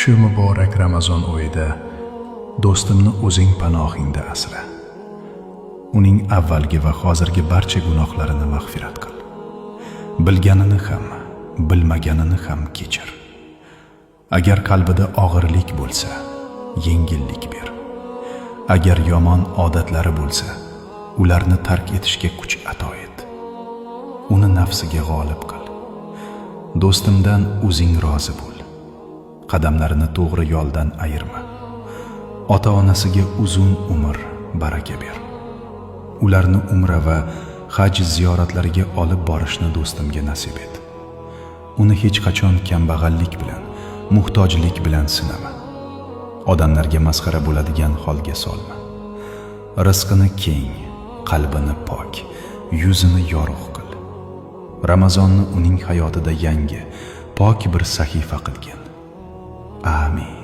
Shu muborak Ramazon oyida do'stimni o'zing panohingda asra. Uning avvalgi va hozirgi barcha gunohlarini mag'firat qil. Bilganini ham, bilmaganini ham kechir. Agar qalbida og'irlik bo'lsa, yengillik ber. Agar yomon odatlari bo'lsa, ularni tark etishga kuch ato et. Uni nafsiga g'olib qil. Do'stimdan o'zing rozi bo'l. Qadamlarini to'g'ri yo'ldan ayirma. Ota-onasiga uzun umr, baraka ber. Ularni umra va haj ziyoratlariga olib borishni do'stimga nasib et. Uni hech qachon kambag'allik bilan, muhtojlik bilan sinama. Odamlarga masxara bo'ladigan holga solma. Rizqini keng, qalbini pok, yuzini yorug' qil. Ramazonni uning hayotida yangi, pok bir sahifa qilgin. Amin.